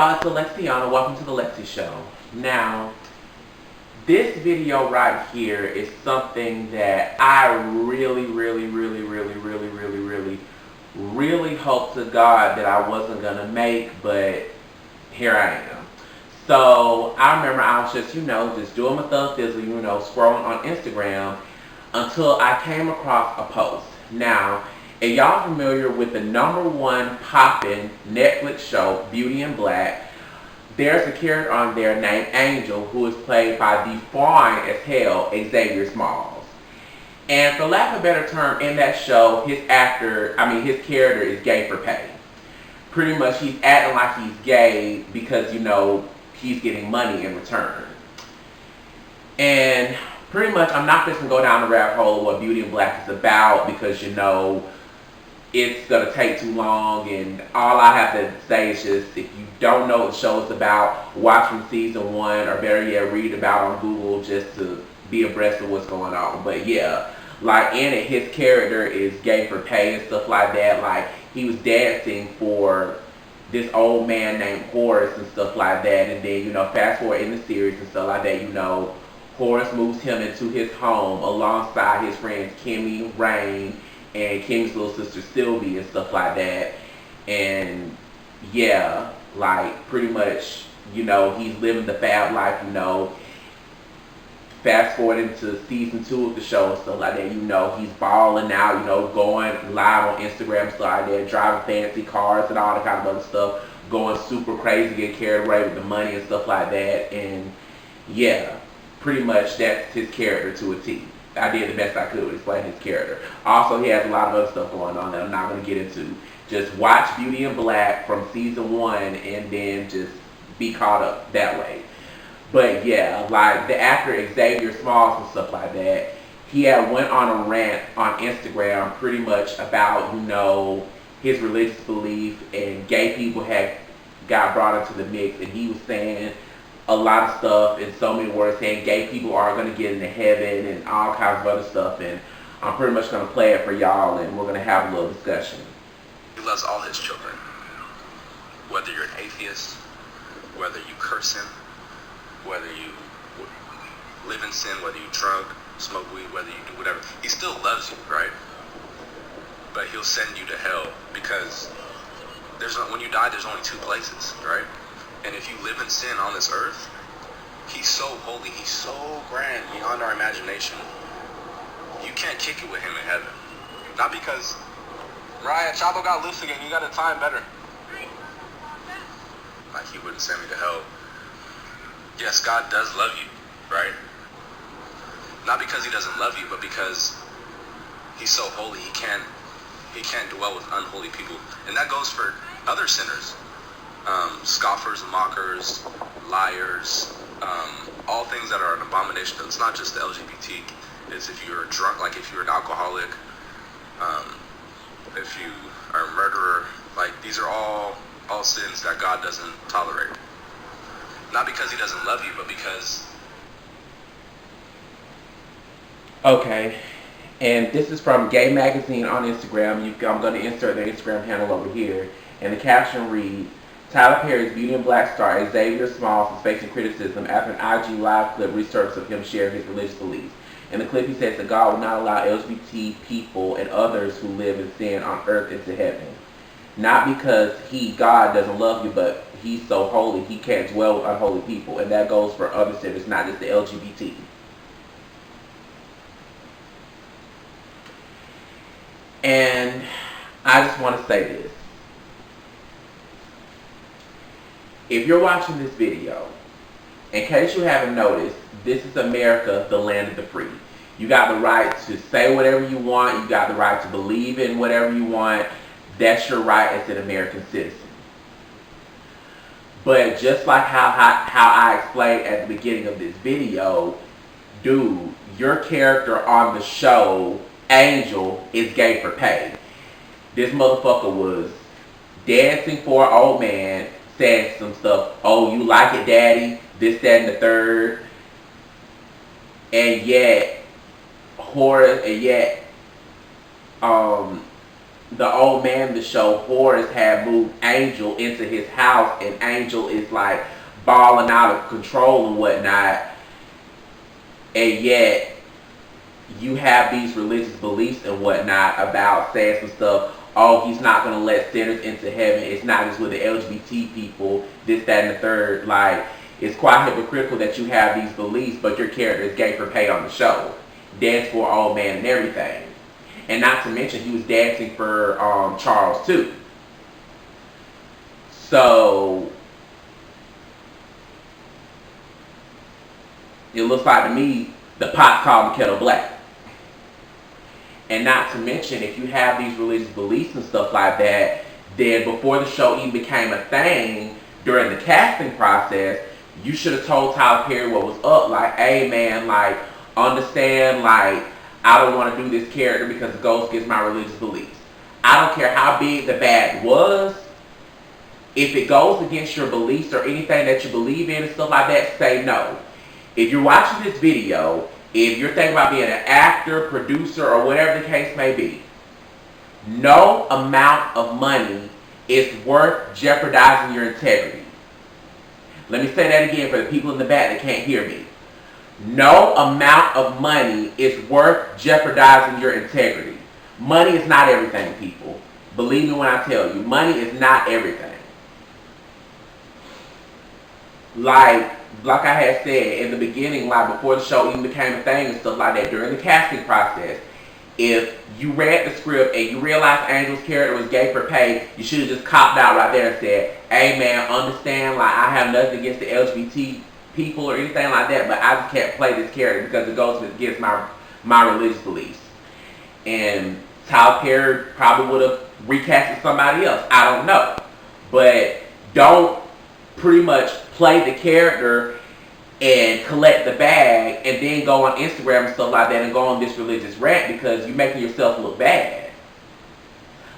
y'all, it's Alexiana. Welcome to the Lexi Show. Now, this video right here is something that I really hope to God that I wasn't gonna make, but here I am. So I remember I was just, just doing my thug fizzle, scrolling on Instagram until I came across a post. Now, if y'all familiar with the #1 poppin' Netflix show, Beauty in Black, there's a character on there named Angel who is played by the fine as hell Xavier Smalls. And for lack of a better term, in that show, his character is gay for pay. Pretty much he's acting like he's gay because, he's getting money in return. And pretty much I'm not just going to go down the rabbit hole of what Beauty in Black is about because, it's going to take too long, and all I have to say is just, if you don't know what the show is about, watch from season 1, or better yet, read about on Google just to be abreast of what's going on. But yeah, like in it, his character is gay for pay and stuff like that. Like, he was dancing for this old man named Horace and stuff like that, and then, fast forward in the series and stuff like that, Horace moves him into his home alongside his friends Kimmy, Rain, and Kim's little sister Sylvie and stuff like that. And yeah, like pretty much, he's living the fab life, Fast forward into season 2 of the show and stuff like that, he's balling out, going live on Instagram and stuff like that, driving fancy cars and all that kind of other stuff, going super crazy, getting carried away with the money and stuff like that. And yeah, pretty much that's his character to a T. I did the best I could to explain his character. Also, he has a lot of other stuff going on that I'm not going to get into. Just watch Beauty in Black from season 1 and then just be caught up that way. But yeah, like the actor Xavier Smalls and stuff like that, he had went on a rant on Instagram pretty much about, his religious belief, and gay people had got brought into the mix, and he was saying a lot of stuff in so many words, saying gay people aren't going to get into heaven and all kinds of other stuff. And I'm pretty much going to play it for y'all, and we're going to have a little discussion. He loves all his children. Whether you're an atheist, whether you curse him, whether you live in sin, whether you drunk, smoke weed, whether you do whatever, he still loves you, right? But he'll send you to hell because when you die, there's only 2 places, right? And if you live in sin on this earth, he's so holy, he's so grand, beyond our imagination. You can't kick it with him in heaven. Not because, Ryan, Chavo got loose again, you got to time better. Like, he wouldn't send me to hell. Yes, God does love you, right? Not because he doesn't love you, but because he's so holy, he can't dwell with unholy people. And that goes for other sinners. Scoffers, mockers, liars, all things that are an abomination. It's not just the LGBT. It's if you're drunk, like if you're an alcoholic, if you are a murderer, like these are all sins that God doesn't tolerate. Not because he doesn't love you, but because... Okay, and this is from Gay Magazine on Instagram. I'm going to insert their Instagram handle over here, and the caption reads, Tyler Perry's Beauty in Black star Xavier Smalls is facing criticism after an IG live clip resurfaced of him sharing his religious beliefs. In the clip, he says that God will not allow LGBT people and others who live in sin on earth into heaven. Not because God, doesn't love you, but he's so holy, he can't dwell with unholy people. And that goes for other sinners, not just the LGBT. And I just want to say this. If you're watching this video, in case you haven't noticed, this is America, the land of the free. You got the right to say whatever you want. You got the right to believe in whatever you want. That's your right as an American citizen. But just like how I explained at the beginning of this video, dude, your character on the show, Angel, is gay for pay. This motherfucker was dancing for an old man, saying some stuff, oh, you like it, daddy, this, that, and the third. And yet, the old man in the show, Horace, had moved Angel into his house, and Angel is like balling out of control and whatnot, and yet you have these religious beliefs and whatnot about saying some stuff. Oh, he's not going to let sinners into heaven. It's not just with the LGBT people, this, that, and the third. Like, it's quite hypocritical that you have these beliefs, but your character is gay for pay on the show. Dance for old man and everything. And not to mention, he was dancing for Charles, too. So, it looks like to me, the pot called the kettle black. And not to mention, if you have these religious beliefs and stuff like that, then before the show even became a thing, during the casting process, you should have told Tyler Perry what was up. Like, hey man, like, understand, like, I don't want to do this character because it goes against my religious beliefs. I don't care how big the bad was. If it goes against your beliefs or anything that you believe in and stuff like that, say no. If you're watching this video, if you're thinking about being an actor, producer, or whatever the case may be, no amount of money is worth jeopardizing your integrity. Let me say that again for the people in the back that can't hear me. No amount of money is worth jeopardizing your integrity. Money is not everything, people. Believe me when I tell you, money is not everything. Like I had said in the beginning, like before the show even became a thing and stuff like that, during the casting process, if you read the script and you realized Angel's character was gay for pay, you should have just copped out right there and said, hey man, understand, like I have nothing against the LGBT people or anything like that, but I just can't play this character because it goes against my religious beliefs. And Tyler Perry probably would have recasted somebody else. I don't know. But don't pretty much play the character and collect the bag and then go on Instagram and stuff like that and go on this religious rant because you're making yourself look bad.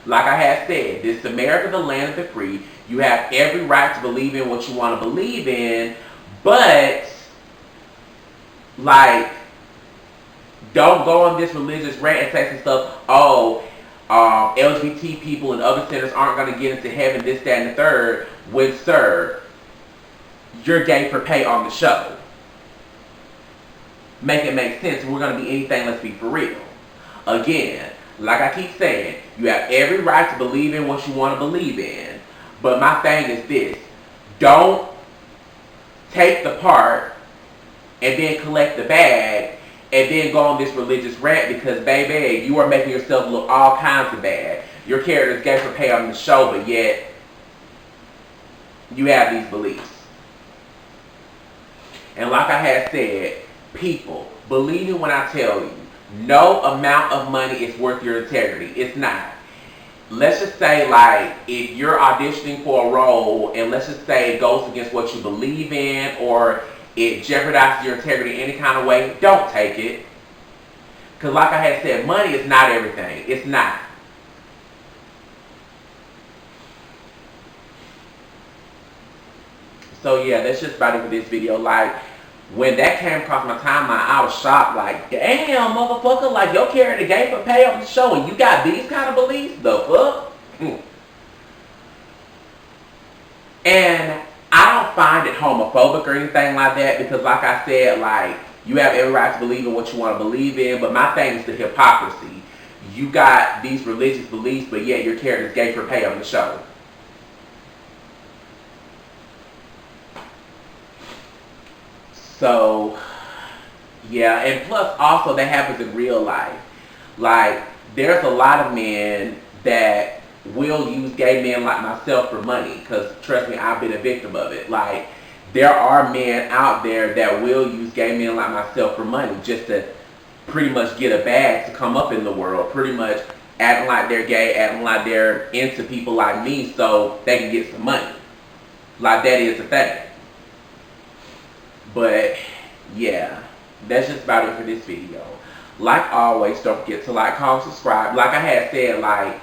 Like I had said, this is America, the land of the free. You have every right to believe in what you want to believe in, but like, don't go on this religious rant and say some stuff, oh, LGBT people and other sinners aren't going to get into heaven, this, that, and the third, when, sir, you're gay for pay on the show. Make it make sense. We're going to be anything, let's be for real. Again, like I keep saying, you have every right to believe in what you want to believe in. But my thing is this. Don't take the part and then collect the bag and then go on this religious rant because, baby, you are making yourself look all kinds of bad. Your character is gay for pay on the show, but yet you have these beliefs. And like I had said, people, believe me when I tell you, no amount of money is worth your integrity. It's not. Let's just say, like, if you're auditioning for a role and let's just say it goes against what you believe in or it jeopardizes your integrity in any kind of way, don't take it. Because like I had said, money is not everything. It's not. So yeah, that's just about it for this video. Like, when that came across my timeline, I was shocked. Like, damn, motherfucker, like your character gay for pay on the show and you got these kind of beliefs? The fuck? And I don't find it homophobic or anything like that because like I said, like, you have every right to believe in what you want to believe in, but my thing is the hypocrisy. You got these religious beliefs, but yet your character is gay for pay on the show. So, yeah, and plus also that happens in real life. Like, there's a lot of men that will use gay men like myself for money because, trust me, I've been a victim of it. Like, there are men out there that will use gay men like myself for money just to pretty much get a bag to come up in the world, pretty much acting like they're gay, acting like they're into people like me so they can get some money. Like, that is a thing. But, yeah, that's just about it for this video. Like always, don't forget to like, comment, subscribe. Like I had said, like,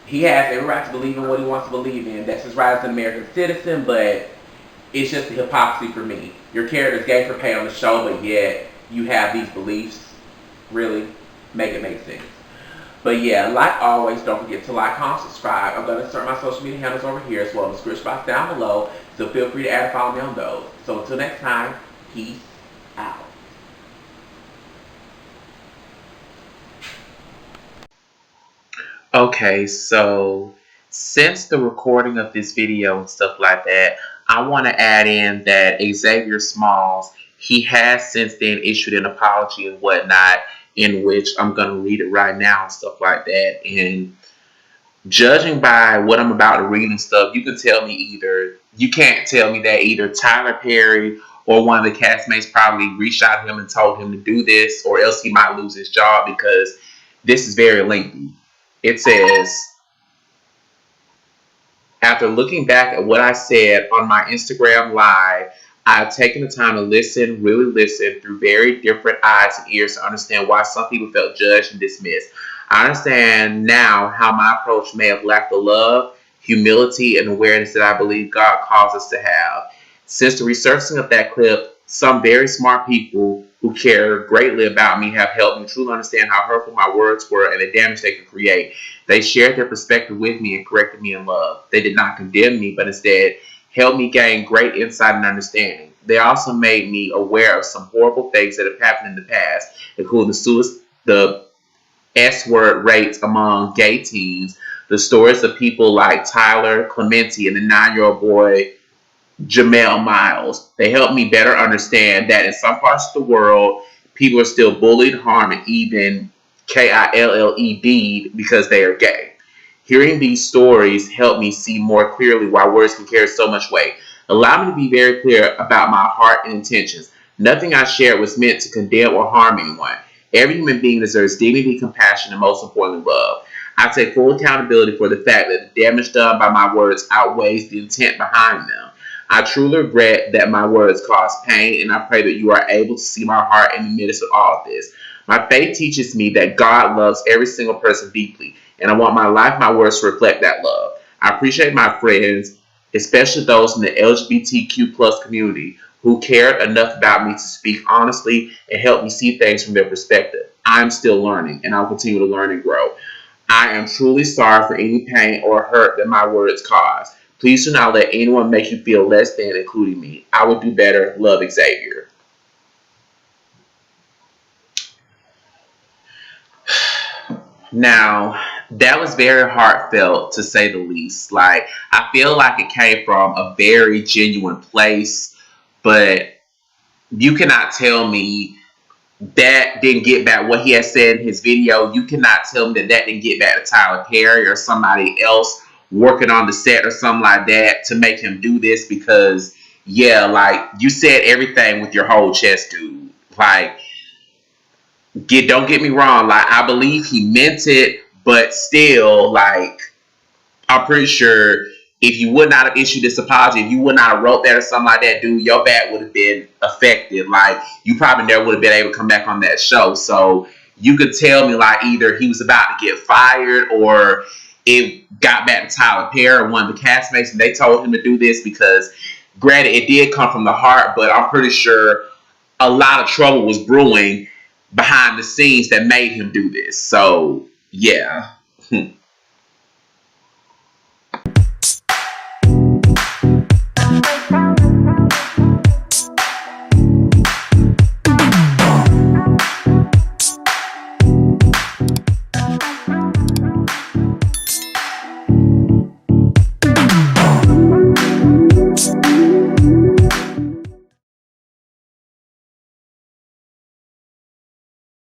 he has every right to believe in what he wants to believe in. That's his right as an American citizen, but it's just the hypocrisy for me. Your character is gay for pay on the show, but yet you have these beliefs. Really? Make it make sense. But yeah, like always, don't forget to like, comment, subscribe. I'm going to insert my social media handles over here as well in the description box down below. So feel free to add and follow me on those. So until next time, peace out. Okay, so since the recording of this video and stuff like that, I want to add in that Xavier Smalls, he has since then issued an apology and whatnot, in which I'm going to read it right now and stuff like that. And judging by what I'm about to read and stuff, you can tell me you can't tell me that either Tyler Perry or one of the castmates probably reached out to him and told him to do this, or else he might lose his job, because this is very lengthy. It says, after looking back at what I said on my Instagram live, I have taken the time to listen, really listen, through very different eyes and ears to understand why some people felt judged and dismissed. I understand now how my approach may have lacked the love, humility, and awareness that I believe God calls us to have. Since the resurfacing of that clip, some very smart people who care greatly about me have helped me truly understand how hurtful my words were and the damage they could create. They shared their perspective with me and corrected me in love. They did not condemn me, but instead helped me gain great insight and understanding. They also made me aware of some horrible things that have happened in the past, including the S-word rates among gay teens, the stories of people like Tyler Clementi and the 9-year-old boy Jamel Miles. They helped me better understand that in some parts of the world, people are still bullied, harmed, and even KILLED because they are gay. Hearing these stories helped me see more clearly why words can carry so much weight. Allow me to be very clear about my heart and intentions. Nothing I shared was meant to condemn or harm anyone. Every human being deserves dignity, compassion, and most importantly, love. I take full accountability for the fact that the damage done by my words outweighs the intent behind them. I truly regret that my words caused pain, and I pray that you are able to see my heart in the midst of all of this. My faith teaches me that God loves every single person deeply, and I want my life, my words to reflect that love. I appreciate my friends, especially those in the LGBTQ plus community, who cared enough about me to speak honestly and help me see things from their perspective. I'm still learning, and I'll continue to learn and grow. I am truly sorry for any pain or hurt that my words caused. Please do not let anyone make you feel less than, including me. I will do better. Love, Xavier. Now, that was very heartfelt, to say the least. Like, I feel like it came from a very genuine place, but you cannot tell me that didn't get back what he had said in his video. You cannot tell me that that didn't get back to Tyler Perry or somebody else working on the set or something like that to make him do this, because, yeah, like, you said everything with your whole chest, dude. Like, don't get me wrong. Like, I believe he meant it, but still, like, I'm pretty sure if you would not have issued this apology, if you would not have wrote that or something like that, dude, your back would have been affected. Like, you probably never would have been able to come back on that show. So you could tell me, like, either he was about to get fired, or it got back to Tyler Perry, one of the castmates, and they told him to do this, because granted, it did come from the heart, but I'm pretty sure a lot of trouble was brewing behind the scenes that made him do this. So, yeah.